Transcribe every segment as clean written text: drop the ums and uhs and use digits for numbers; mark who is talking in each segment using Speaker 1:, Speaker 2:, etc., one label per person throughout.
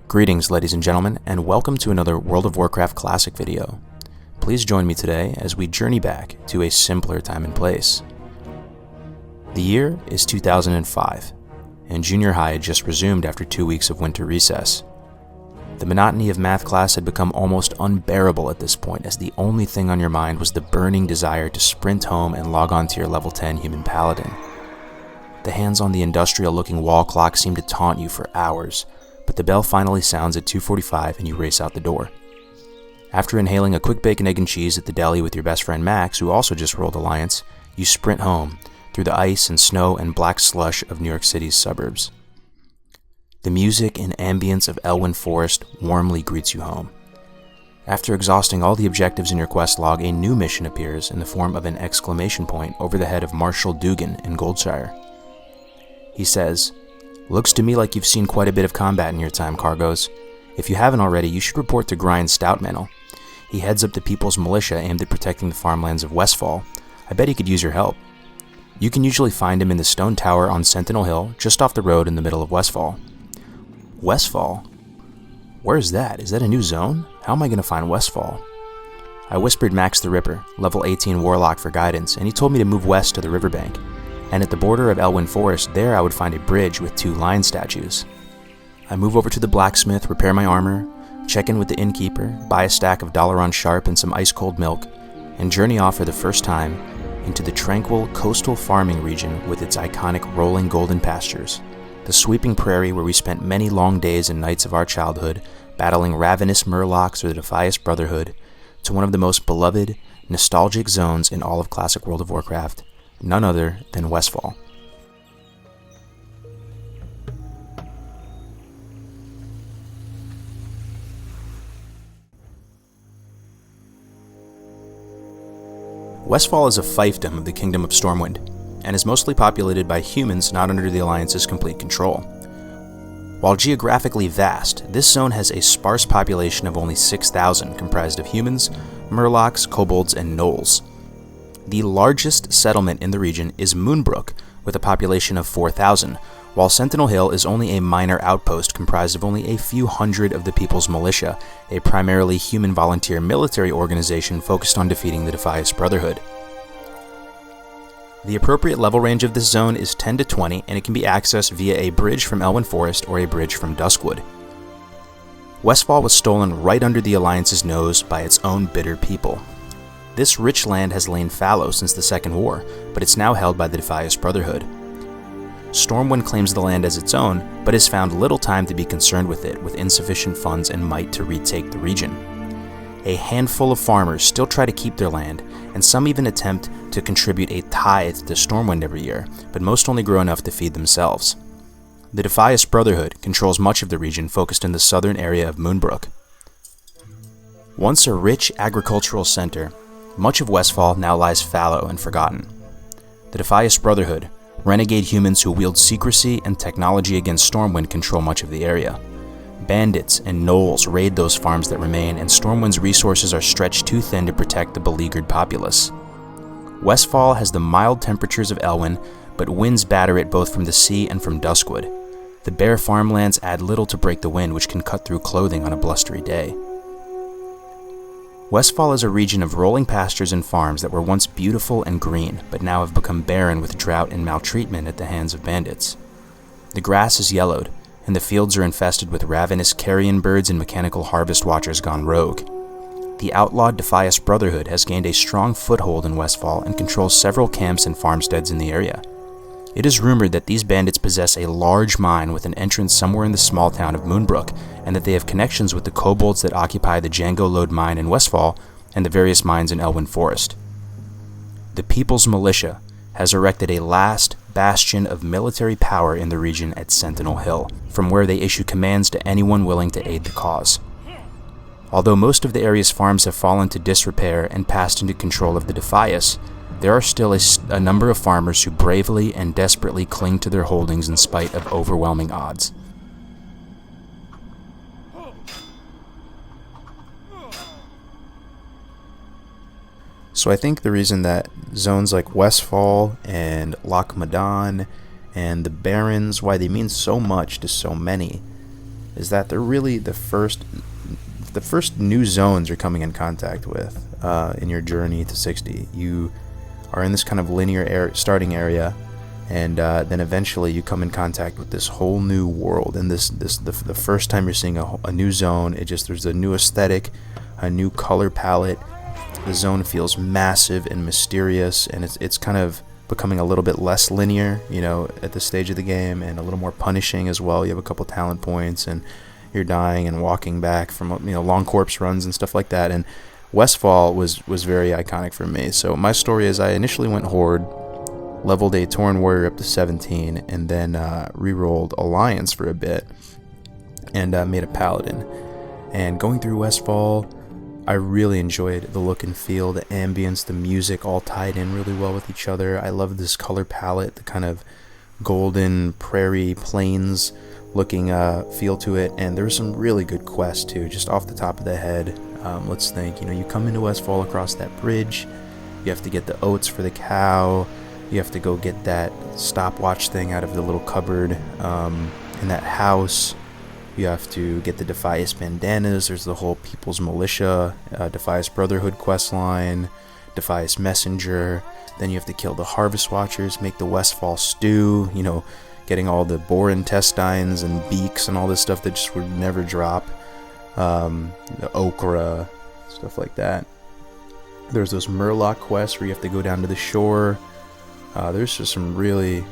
Speaker 1: Greetings, ladies and gentlemen, and welcome to another World of Warcraft Classic video. Please join me today as we journey back to a simpler time and place. The year is 2005, and junior high had just resumed after 2 weeks of winter recess. The monotony of math class had become almost unbearable at this point, as the only thing on your mind was the burning desire to sprint home and log on to your level 10 human paladin. The hands on the industrial-looking wall clock seem to taunt you for hours, but the bell finally sounds at 2:45 and you race out the door. After inhaling a quick bacon, egg, and cheese at the deli with your best friend Max, who also just rolled Alliance, you sprint home through the ice and snow and black slush of New York City's suburbs. The music and ambience of Elwyn Forest warmly greets you home. After exhausting all the objectives in your quest log, a new mission appears in the form of an exclamation point over the head of Marshal Dugan in Goldshire. He says, "Looks to me like you've seen quite a bit of combat in your time, Cargos. If you haven't already, you should report to Grind Stoutmantle. He heads up the People's Militia aimed at protecting the farmlands of Westfall. I bet he could use your help. You can usually find him in the stone tower on Sentinel Hill, just off the road in the middle of Westfall." Westfall? Where's that? Is that a new zone? How am I going to find Westfall? I whispered Max the Ripper, level 18 Warlock, for guidance, and he told me to move west to the riverbank. And at the border of Elwyn Forest, there I would find a bridge with 2 lion statues. I move over to the blacksmith, repair my armor, check in with the innkeeper, buy a stack of Dalaran Sharp and some ice-cold milk, and journey off for the first time into the tranquil coastal farming region with its iconic rolling golden pastures, the sweeping prairie where we spent many long days and nights of our childhood battling ravenous murlocs or the Defias Brotherhood, to one of the most beloved, nostalgic zones in all of classic World of Warcraft, none other than Westfall. Westfall is a fiefdom of the Kingdom of Stormwind, and is mostly populated by humans not under the Alliance's complete control. While geographically vast, this zone has a sparse population of only 6,000, comprised of humans, murlocs, kobolds, and gnolls. The largest settlement in the region is Moonbrook, with a population of 4,000, while Sentinel Hill is only a minor outpost comprised of only a few hundred of the People's Militia, a primarily human volunteer military organization focused on defeating the Defias Brotherhood. The appropriate level range of this zone is 10 to 20, and it can be accessed via a bridge from Elwyn Forest or a bridge from Duskwood. Westfall was stolen right under the Alliance's nose by its own bitter people. This rich land has lain fallow since the Second War, but it's now held by the Defias Brotherhood. Stormwind claims the land as its own, but has found little time to be concerned with it, with insufficient funds and might to retake the region. A handful of farmers still try to keep their land, and some even attempt to contribute a tithe to Stormwind every year, but most only grow enough to feed themselves. The Defias Brotherhood controls much of the region, focused in the southern area of Moonbrook. Once a rich agricultural center, much of Westfall now lies fallow and forgotten. The Defias Brotherhood, renegade humans who wield secrecy and technology against Stormwind, control much of the area. Bandits and gnolls raid those farms that remain, and Stormwind's resources are stretched too thin to protect the beleaguered populace. Westfall has the mild temperatures of Elwyn, but winds batter it both from the sea and from Duskwood. The bare farmlands add little to break the wind, which can cut through clothing on a blustery day. Westfall is a region of rolling pastures and farms that were once beautiful and green, but now have become barren with drought and maltreatment at the hands of bandits. The grass is yellowed, and the fields are infested with ravenous carrion birds and mechanical harvest watchers gone rogue. The outlawed Defias Brotherhood has gained a strong foothold in Westfall and controls several camps and farmsteads in the area. It is rumored that these bandits possess a large mine with an entrance somewhere in the small town of Moonbrook, and that they have connections with the kobolds that occupy the Django Lode mine in Westfall and the various mines in Elwyn Forest. The People's Militia has erected a last bastion of military power in the region at Sentinel Hill, from where they issue commands to anyone willing to aid the cause. Although most of the area's farms have fallen to disrepair and passed into control of the Defias, there are still a number of farmers who bravely and desperately cling to their holdings in spite of overwhelming odds. So I think the reason that zones like Westfall and Loch Madan and the Barrens, why they mean so much to so many, is that they're really the first new zones you're coming in contact with in your journey to 60. You are in this kind of linear starting area, and then eventually you come in contact with this whole new world. And the first time you're seeing a new zone, there's a new aesthetic, a new color palette. The zone feels massive and mysterious, and it's kind of becoming a little bit less linear, at this stage of the game, and a little more punishing as well. You have a couple talent points, and you're dying and walking back from long corpse runs and stuff like that. And Westfall was very iconic for me. So my story is I initially went Horde, leveled a Tauren Warrior up to 17, and then re-rolled Alliance for a bit, and made a Paladin. And going through Westfall, I really enjoyed the look and feel, the ambience, the music all tied in really well with each other. I love this color palette, the kind of golden prairie plains looking feel to it. And there's some really good quests too, just off the top of the head. Let's think, you come into Westfall across that bridge, you have to get the oats for the cow, you have to go get that stopwatch thing out of the little cupboard in that house. You have to get the Defias bandanas. There's the whole People's Militia, Defias Brotherhood quest line, Defias Messenger. Then you have to kill the Harvest Watchers, make the Westfall stew, getting all the boar intestines and beaks and all this stuff that just would never drop. The okra, stuff like that. There's those Murloc quests where you have to go down to the shore. There's just some really,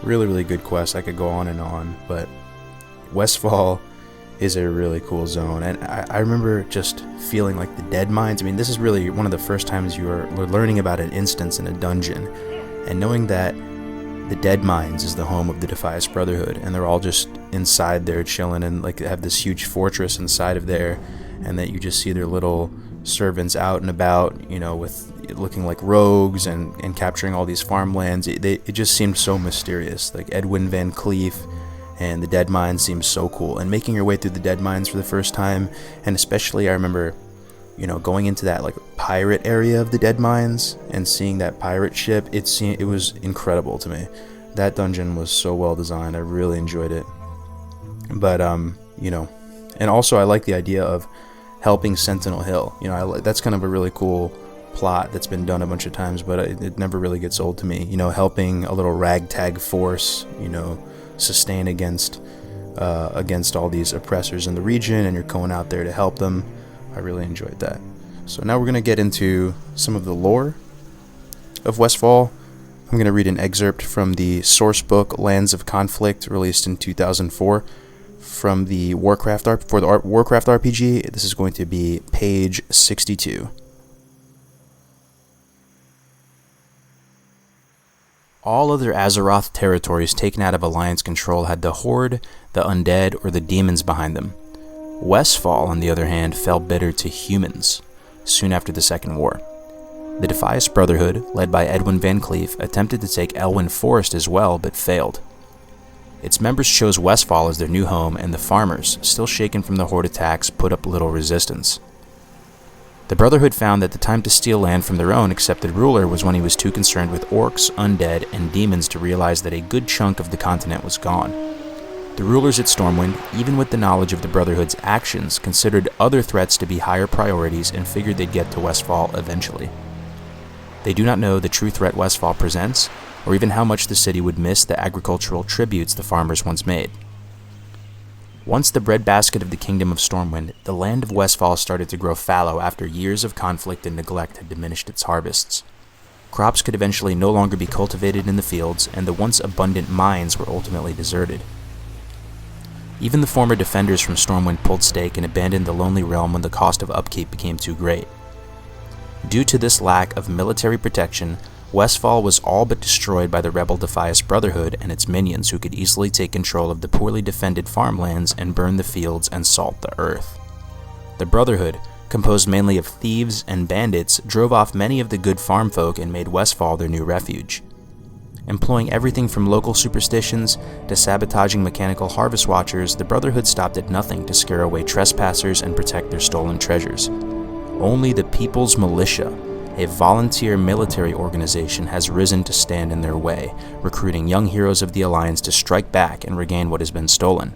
Speaker 1: really, really good quests. I could go on and on, but Westfall is a really cool zone. And I remember just feeling like the Dead Mines. This is really one of the first times you are learning about an instance in a dungeon, and knowing that the Dead Mines is the home of the Defias Brotherhood, and they're all just inside there chilling, and have this huge fortress inside of there, and that you just see their little servants out and about, with looking like rogues and capturing all these farmlands. It just seemed so mysterious. Like Edwin Van Cleef and the Dead Mines seems so cool. And making your way through the Dead Mines for the first time, and especially I remember, going into that pirate area of the Dead Mines and seeing that pirate ship, it was incredible to me. That dungeon was so well designed. I really enjoyed it. But and also I like the idea of helping Sentinel Hill. That's kind of a really cool plot that's been done a bunch of times, but it never really gets old to me. Helping a little ragtag force, sustain against all these oppressors in the region, and you're going out there to help them. I really enjoyed that. So now we're going to get into some of the lore of Westfall. I'm going to read an excerpt from the source book Lands of Conflict, released in 2004 from the Warcraft RPG. This is going to be page 62. All other Azeroth territories taken out of Alliance control had the Horde, the Undead, or the Demons behind them. Westfall, on the other hand, fell bitter to humans soon after the Second War. The Defias Brotherhood, led by Edwin Van Cleef, attempted to take Elwyn Forest as well, but failed. Its members chose Westfall as their new home, and the farmers, still shaken from the Horde attacks, put up little resistance. The Brotherhood found that the time to steal land from their own accepted ruler was when he was too concerned with orcs, undead, and demons to realize that a good chunk of the continent was gone. The rulers at Stormwind, even with the knowledge of the Brotherhood's actions, considered other threats to be higher priorities and figured they'd get to Westfall eventually. They do not know the true threat Westfall presents, or even how much the city would miss the agricultural tributes the farmers once made. Once the breadbasket of the Kingdom of Stormwind, the land of Westfall started to grow fallow after years of conflict and neglect had diminished its harvests. Crops could eventually no longer be cultivated in the fields, and the once abundant mines were ultimately deserted. Even the former defenders from Stormwind pulled stake and abandoned the lonely realm when the cost of upkeep became too great. Due to this lack of military protection, Westfall was all but destroyed by the rebel Defias Brotherhood and its minions, who could easily take control of the poorly defended farmlands and burn the fields and salt the earth. The Brotherhood, composed mainly of thieves and bandits, drove off many of the good farm folk and made Westfall their new refuge. Employing everything from local superstitions to sabotaging mechanical harvest watchers, the Brotherhood stopped at nothing to scare away trespassers and protect their stolen treasures. Only the People's Militia, a volunteer military organization, has risen to stand in their way, recruiting young heroes of the Alliance to strike back and regain what has been stolen.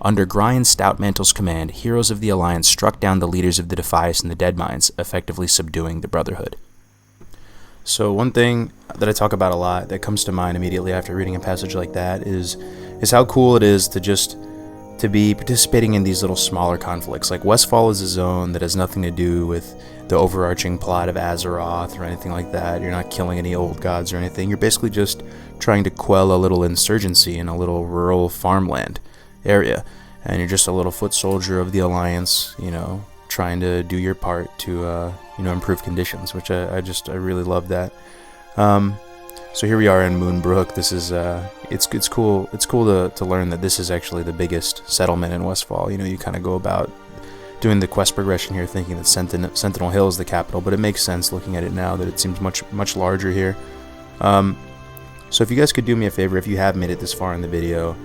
Speaker 1: Under Grian Stoutmantle's command, heroes of the Alliance struck down the leaders of the Defias and the Deadmines, effectively subduing the Brotherhood. So one thing that I talk about a lot that comes to mind immediately after reading a passage like that is how cool it is to be participating in these little smaller conflicts. Like Westfall is a zone that has nothing to do with the overarching plot of Azeroth or anything like that. You're not killing any old gods or anything. You're basically just trying to quell a little insurgency in a little rural farmland area, and you're just a little foot soldier of the Alliance, trying to do your part to improve conditions, which I really love that. So here we are in Moonbrook. This is it's cool to learn that this is actually the biggest settlement in Westfall. You kind of go about doing the quest progression here thinking that Sentinel Hill is the capital, but it makes sense looking at it now that it seems much larger here. So if you guys could do me a favor, if you have made it this far in the video,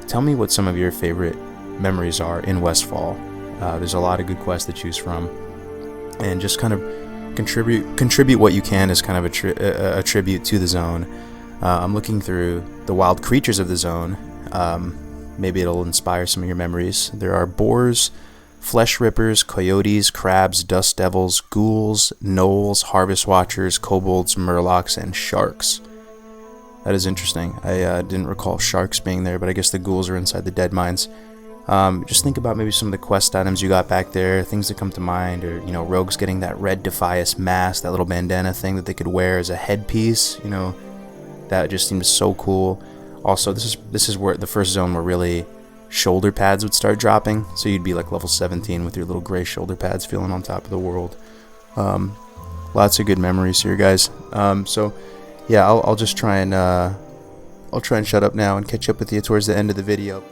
Speaker 1: tell me what some of your favorite memories are in Westfall. There's a lot of good quests to choose from, and just kind of contribute what you can as kind of a tribute to the zone. I'm looking through the wild creatures of the zone. Maybe it'll inspire some of your memories. There are boars, flesh rippers, coyotes, crabs, dust devils, ghouls, gnolls, harvest watchers, kobolds, murlocs, and sharks. That is interesting. I didn't recall sharks being there, but I guess the ghouls are inside the Deadmines. Just think about maybe some of the quest items you got back there, things that come to mind, or rogues getting that red Defias mask, that little bandana thing that they could wear as a headpiece. That just seems so cool. Also, this is where the first zone where really shoulder pads would start dropping, so you'd be like level 17 with your little gray shoulder pads, feeling on top of the world. Lots of good memories here, guys. So yeah, I'll just try and shut up now and catch up with you towards the end of the video.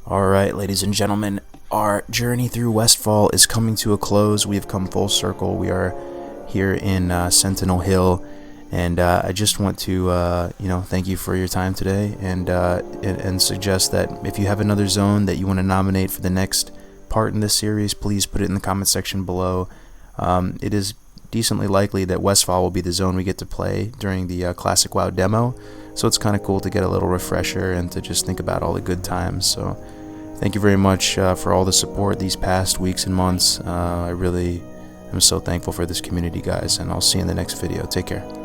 Speaker 1: Alright, ladies and gentlemen, our journey through Westfall is coming to a close. We have come full circle. We are here in Sentinel Hill, and I just want to thank you for your time today, and suggest that if you have another zone that you want to nominate for the next part in this series, please put it in the comment section below. It is decently likely that Westfall will be the zone we get to play during the Classic WoW demo, so it's kind of cool to get a little refresher and to just think about all the good times. So thank you very much for all the support these past weeks and months. I really am so thankful for this community, guys, and I'll see you in the next video. Take care.